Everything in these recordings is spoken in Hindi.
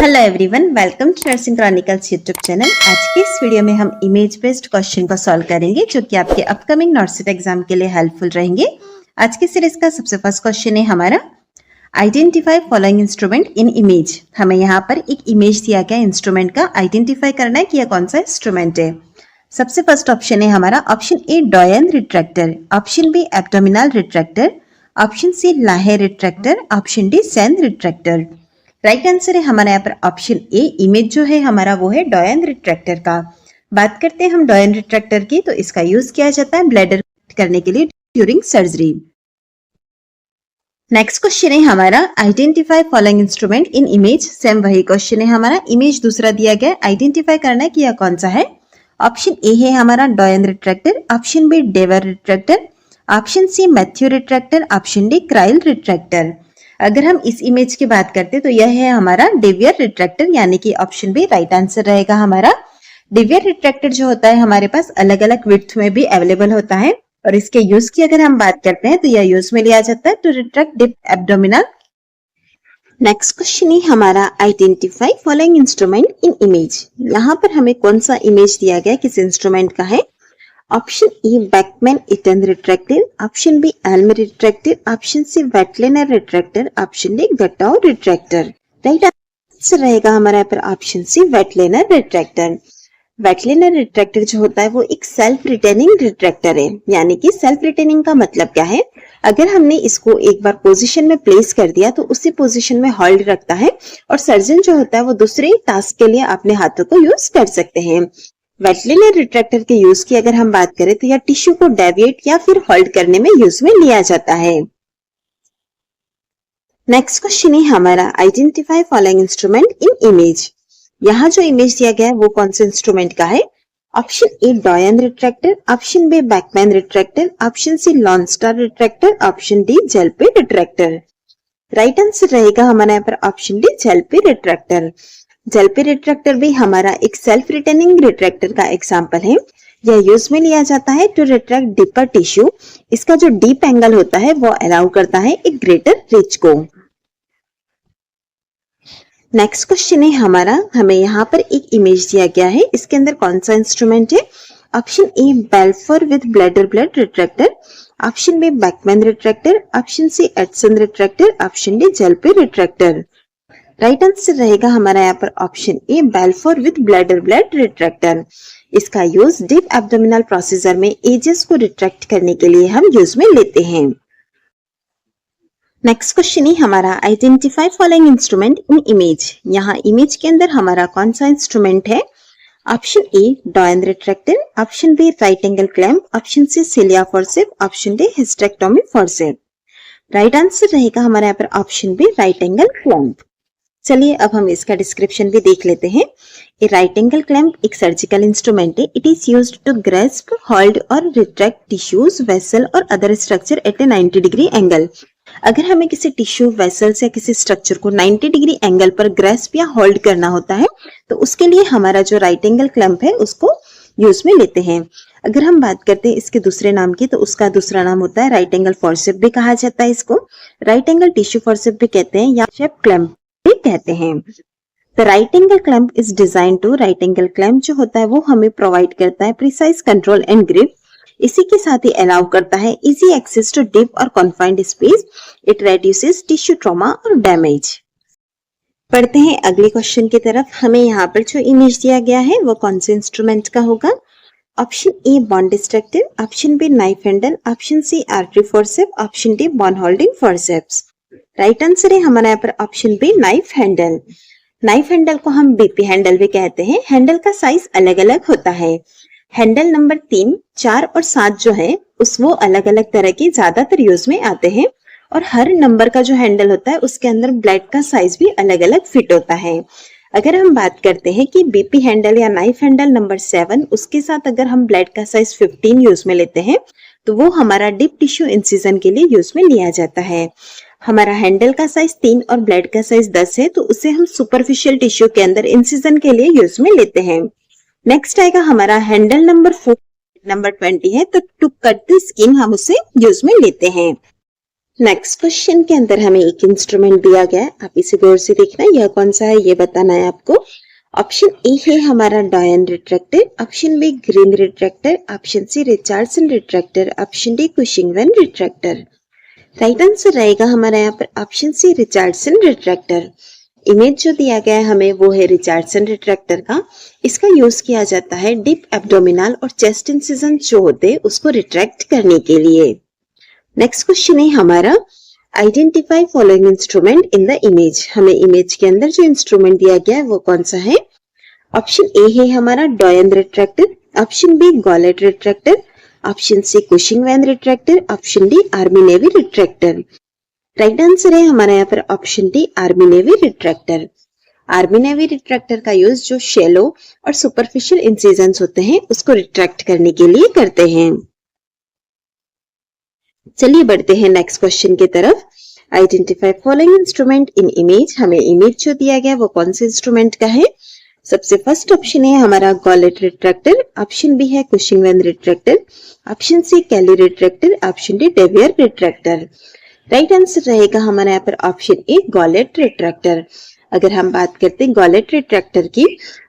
Hello everyone, welcome to nursing chronicles YouTube channel. आज की इस वीडियो में हम इमेज बेस्ड क्वेश्चन को सॉल्व करेंगे जो कि आपके अपकमिंग नॉर्सिट एग्जाम के लिए हेल्पफुल रहेंगे। आज की सीरीज का सबसे फर्स्ट क्वेश्चन है हमारा identify following instrument in image. हमें यहाँ पर एक इमेज दिया गया इंस्ट्रूमेंट का आइडेंटिफाई करना है कि यह कौन सा इंस्ट्रूमेंट है। सबसे फर्स्ट ऑप्शन है हमारा option A Doyen retractor, option B abdominal retractor, option C Lahey retractor, option D Senn retractor. Right answer है हमारा यहाँ पर ऑप्शन ए। इमेज जो है हमारा वो है डॉयन रिट्रैक्टर का। बात करते हैं हम डॉयन रिट्रैक्टर की, तो इसका यूज किया जाता है ब्लैडर करने के लिए ड्यूरिंग सर्जरी। नेक्स्ट क्वेश्चन है हमारा identify following instrument in image. Same वही क्वेश्चन है हमारा, इमेज दूसरा दिया गया, आइडेंटिफाई करना है कि यह कौन सा है। ऑप्शन ए है हमारा Doyen retractor, option B Deaver retractor, option C Mathieu retractor, option D Crile retractor. अगर हम इस इमेज की बात करते हैं तो यह है हमारा डेवियर रिट्रैक्टर, यानी कि ऑप्शन बी राइट आंसर रहेगा हमारा। डेवियर रिट्रैक्टर जो होता है हमारे पास अलग अलग विड्थ में भी अवेलेबल होता है, और इसके यूज की अगर हम बात करते हैं तो यह यूज में लिया जाता है to retract deep abdominal. Next question है हमारा identify following instrument in image. यहाँ पर हमें कौन सा इमेज दिया गया, किस इंस्ट्रूमेंट का है। Option A Beckman Eaton retractor, option B Alm retractor, option C Weitlaner retractor, option D गटाउ रिट्रैक्टर। राइट आंसर रहेगा हमारा यहाँ पर option C Weitlaner retractor. Weitlaner retractor जो होता है वो एक सेल्फ रिटेनिंग रिट्रैक्टर है, यानी कि सेल्फ रिटेनिंग का मतलब क्या है, अगर हमने इसको एक बार पोजीशन में प्लेस कर दिया तो उसी पोजीशन में होल्ड रखता है, और सर्जन जो होता है वो दूसरे टास्क के लिए अपने हाथों को यूज कर सकते हैं। वेटलेनर रिट्रैक्टर के यूज की अगर हम बात करें तो यह टिश्यू को डेविएट या फिर होल्ड करने में यूज में लिया जाता है। नेक्स्ट क्वेश्चन है हमारा identify following instrument in image. यहाँ जो इमेज दिया गया है वो कौन से इंस्ट्रूमेंट का है। Option A Doyen retractor, option B Beckman retractor, option C Lone Star retractor, option D Gelpi retractor. Right answer रहेगा हमारा यहाँ पर option D Gelpi retractor. Gelpi retractor भी हमारा एक सेल्फ रिटेनिंग रिट्रैक्टर का एग्जांपल है। यह यूज में लिया जाता है टू रिट्रैक्ट डीपर टिश्यू। इसका जो डीप एंगल होता है वो अलाउ करता है एक ग्रेटर रीच को। नेक्स्ट क्वेश्चन है हमारा, हमें यहाँ पर एक इमेज दिया गया है, इसके अंदर कौन सा इंस्ट्रूमेंट है। Option A Balfour with bladder blade retractor, option B Beckman retractor, option C Adson retractor, option D Gelpi retractor. Right answer रहेगा हमारा यहाँ पर option A Balfour with bladder blade retractor. इसका यूज डीप एब्डोमिनल प्रोसीजर में एजेस को रिट्रैक्ट करने के लिए हम यूज में लेते हैं। नेक्स्ट क्वेश्चन है हमारा identify following instrument in image. यहाँ इमेज के अंदर हमारा कौन सा इंस्ट्रूमेंट है। Option A Doyen retractor, option B right angle clamp, option C cilia forcep, option D hysterectomy forcep. Right answer रहेगा हमारा यहाँ पर option B right angle clamp. चलिए अब हम इसका डिस्क्रिप्शन भी देख लेते हैं। ए राइट एंगल क्लैंप एक सर्जिकल इंस्ट्रूमेंट है। It is used to grasp, hold और रिट्रैक्ट टिश्यूज, वेसल और अदर स्ट्रक्चर एट ए 90 डिग्री एंगल। अगर हमें किसी टिश्यू, वेसल्स या किसी स्ट्रक्चर को 90 डिग्री एंगल पर ग्रेस्प या होल्ड करना होता है तो उसके लिए हमारा जो राइट एंगल क्लैंप है उसको यूज में लेते हैं। अगर हम बात करते हैं इसके दूसरे नाम की तो उसका दूसरा नाम होता है राइट एंगल फॉर्सेप भी कहा जाता है। इसको राइट एंगल टिश्यू फॉर्सेप भी कहते हैं या शेप क्लैंप भी कहते हैं। The right angle clamp is design to, right angle clamp जो होता है वो हमें प्रोवाइड करता है प्रिसाइज कंट्रोल एंड ग्रिप। इसी के साथ ही अलाउ करता है इजी एक्सेस टू डीप और confined space. It reduces tissue trauma और डैमेज। पढ़ते हैं अगले क्वेश्चन की तरफ। हमें यहाँ पर जो इमेज दिया गया है वो कौन से इंस्ट्रूमेंट का होगा। Option A bone distractor, option B knife handle, option C artery forcep, option D bone holding forceps. Right answer है हमारा यहाँ पर option B knife handle. Knife handle को हम बीपी हैंडल भी कहते हैं। हैंडल का साइज अलग अलग होता है। हैंडल नंबर 3, 4 और 7 जो है उस वो अलग अलग तरह के ज्यादातर यूज में आते हैं, और हर नंबर का जो हैंडल होता है उसके अंदर ब्लेड का साइज भी अलग अलग फिट होता है। अगर हम बात करते हैं कि बीपी हैंडल या नाइफ हैंडल नंबर 7, उसके साथ अगर हम ब्लेड का साइज 15 यूज में लेते हैं तो वो हमारा डीप टिश्यू इंसिजन के लिए यूज में लिया जाता है। हमारा हैंडल का साइज 3 और ब्लेड का साइज 10 है तो उसे हम सुपरफिशियल टिश्यू के अंदर इंसिजन के लिए यूज में लेते हैं। नेक्स्ट आएगा हमारा हैंडल नंबर 4, नंबर 20 है तो टू कट द स्किन हम उसे यूज में लेते हैं। नेक्स्ट क्वेश्चन के अंदर हमें एक इंस्ट्रूमेंट दिया गया है, आप इसे गौर से देखना, यह कौन सा है ये बताना है आपको। ऑप्शन ए है हमारा Doyen retractor, option B green retractor, option C Richardson retractor, option D Cushing vein retractor. Right answer रहेगा हमारा यहाँ पर option C Richardson retractor. Image जो दिया गया है हमें वो है रिचार्डसन रिट्रैक्टर का। इसका यूज किया जाता है डीप एब्डोमिनल और चेस्ट इंसिजन जो होते हैं उसको रिट्रैक्ट करने के लिए। नेक्स्ट क्वेश्चन है हमारा identify following instrument in the image. हमें इमेज के अंदर जो इंस्ट्रूमेंट दिया गया है वो कौन सा है। ऑप्शन ए है हमारा Doyen retractor, option B Goulet retractor, option C Cushing vein retractor, option D army navy retractor. Right answer है हमारा यहाँ पर option D army navy retractor. Army navy retractor का यूज जो शैलो और सुपरफिशियल इंसिजन्स होते हैं उसको रिट्रैक्ट करने के लिए करते हैं। चलिए बढ़ते हैं नेक्स्ट क्वेश्चन की तरफ। Identify following instrument in image. हमें इमेज जो दिया गया वो कौन से इंस्ट्रूमेंट का है। सबसे फर्स्ट ऑप्शन है हमारा गॉलेट रिट्रैक्टर, ऑप्शन बी है Cushing vein retractor, option C Kelly retractor, option D Deaver retractor. Right answer रहेगा हमारा यहाँ पर ऑप्शन ए गॉलेट रिट्रैक्टर। अगर हम बात करते हैं गॉलेट रिट्रैक्टर की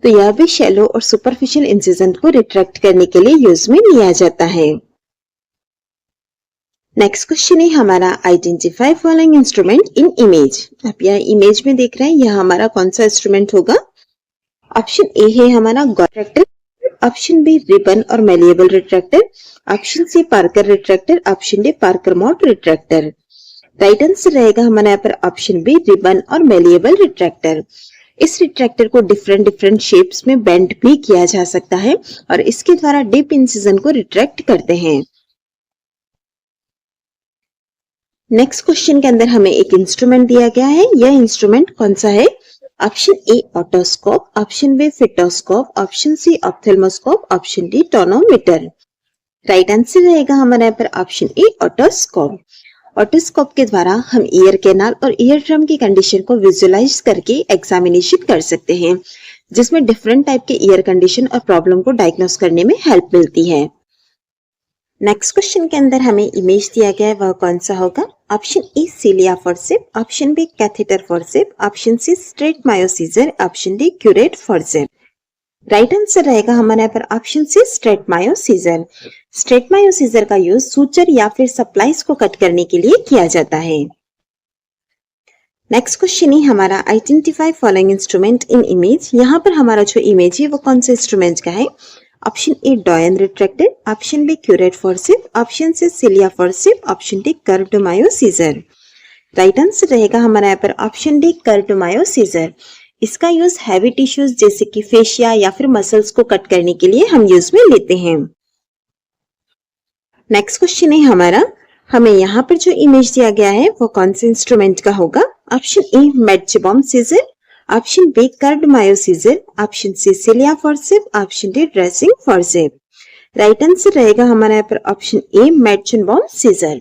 तो यह भी शैलो और सुपरफिशियल इंसिजन को रिट्रैक्ट करने के लिए यूज में लिया जाता है। नेक्स्ट क्वेश्चन है हमारा identify following instrument in image. आप यहाँ इमेज में देख रहे हैं यह हमारा कौन सा इंस्ट्रूमेंट होगा। ऑप्शन ए है हमारा रिट्रैक्टर, ऑप्शन बी रिबन और malleable retractor, option C Parker retractor, option D Parker mod retractor. Right answer रहेगा हमारा यहाँ पर ऑप्शन बी रिबन और मेलिएबल रिट्रैक्टर। इस रिट्रैक्टर को डिफरेंट डिफरेंट शेप्स में बेंड भी किया जा सकता है और इसके द्वारा डीप इंसिजन को रिट्रैक्ट करते हैं। नेक्स्ट क्वेश्चन के अंदर हमें एक इंस्ट्रूमेंट दिया गया है, यह इंस्ट्रूमेंट कौन सा है। Option A otoscope, option B fetoscope, option C ophthalmoscope, option D tonometer. Right answer रहेगा हमारे यहाँ पर ऑप्शन ए ऑटोस्कोप। ऑटोस्कोप के द्वारा हम ईयर कैनाल और ईयर ड्रम की कंडीशन को विजुअलाइज करके एग्जामिनेशन कर सकते हैं, जिसमें डिफरेंट टाइप के ईयर कंडीशन और प्रॉब्लम को डायग्नोस करने में हेल्प मिलती है। नेक्स्ट क्वेश्चन के अंदर हमें इमेज दिया गया है वह कौन सा होगा। Option A cilia forcep, option B catheter forcep, option C straight Mayo scissor, option D curette forcep. Right answer रहेगा हमारे यहाँ पर option C straight Mayo scissor. Straight Mayo scissor का यूज सूचर या फिर सप्लाइज को कट करने के लिए किया जाता है। नेक्स्ट क्वेश्चन है हमारा identify following instrument in image. यहाँ पर हमारा जो इमेज है वो कौन से इंस्ट्रूमेंट का है। Option A Doyen retractor, option B curette forcep, option C cilia forcep, option D curved Mayo scissor. Right answer रहेगा हमारा यहाँ पर option D curved Mayo scissor. इसका यूज हैवी टिश्यूज जैसे कि फेशिया या फिर मसल्स को कट करने के लिए हम यूज में लेते हैं। नेक्स्ट क्वेश्चन है हमारा, हमें यहाँ पर जो इमेज दिया गया है वो कौन से इंस्ट्रूमेंट का होगा। Option A Metzenbaum scissor, option B curved Mayo scissor, option C cilia forcep, option D dressing forcep. Right answer रहेगा हमारा यहाँ पर ऑप्शन ए मेडचेबॉम सीजर।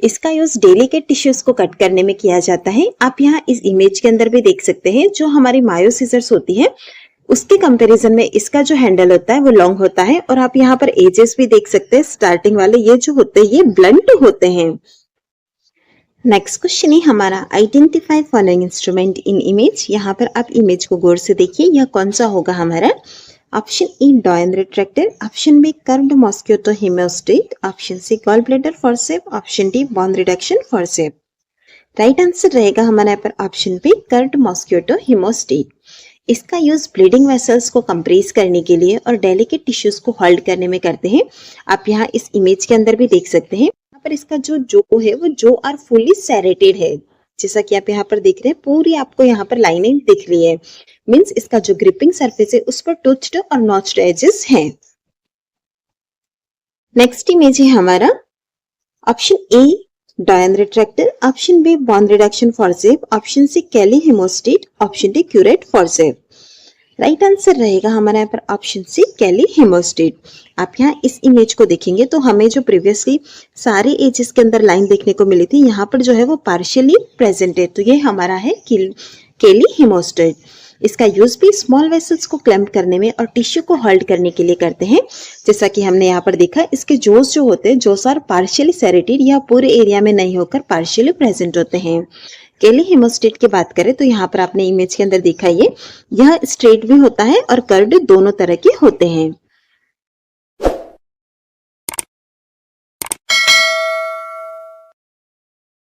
इसका यूज डेलिकेट टिश्यूज को कट करने में किया जाता है। आप यहाँ इस इमेज के अंदर भी देख सकते हैं, जो हमारी मायो सीजर्स होती है उसके कंपैरिजन में इसका जो हैंडल होता है वो लॉन्ग होता है और आप यहाँ पर एजेस भी देख सकते हैं। स्टार्टिंग वाले ये जो होते हैं ये ब्लंट होते हैं। नेक्स्ट क्वेश्चन है हमारा identify following instrument in image. यहाँ पर आप इमेज को गौर से देखिए, यह कौन सा होगा हमारा। Option A Doyen retractor, option B curved mosquito hemostat, option C gall bladder forcep, option D bone reduction forcep. Right answer रहेगा हमारे यहाँ पर option B curved mosquito hemostat. इसका यूज ब्लीडिंग वेसल्स को कंप्रेस करने के लिए और डेलिकेट टिश्यूज को होल्ड करने में करते हैं। आप यहाँ इस इमेज के अंदर भी देख सकते हैं, यहाँ पर इसका जो है वो जो आर फुल्ली सेरेटेड है। जैसा कि आप यहाँ पर देख रहे हैं, पूरी आपको यहाँ पर लाइनिंग दिख रही है, मींस इसका जो ग्रिपिंग सरफेस है उस पर टुच्ड और नॉच्ड एजेस हैं। नेक्स्ट इमेज है हमारा option A Doyen retractor, option B bone reduction forcep, option C Kelly hemostat, option D curette forcep. Right answer रहेगा हमारे यहाँ पर ऑप्शन सी कैली हेमोस्टेट। आप यहाँ इस इमेज को देखेंगे तो हमें जो प्रीवियसली सारे एजेस के अंदर लाइन देखने को मिली थी, यहाँ पर जो है वो पार्शियली प्रेजेंट है, तो ये हमारा है कैली हेमोस्टेट। इसका यूज भी स्मॉल वेसल्स को क्लैंप करने में और टिश्यू को होल्ड करने के लिए करते हैं। जैसा कि हमने यहाँ पर देखा, इसके जोस जो होते हैं, जोस आर पार्शियली सेरेटेड, या पूरे एरिया में नहीं होकर पार्शियली प्रेजेंट होते हैं। केली हेमोस्टेट की बात करें तो यहाँ पर आपने इमेज के अंदर देखा, यह स्ट्रेट भी होता है और कर्व्ड दोनों तरह के होते हैं।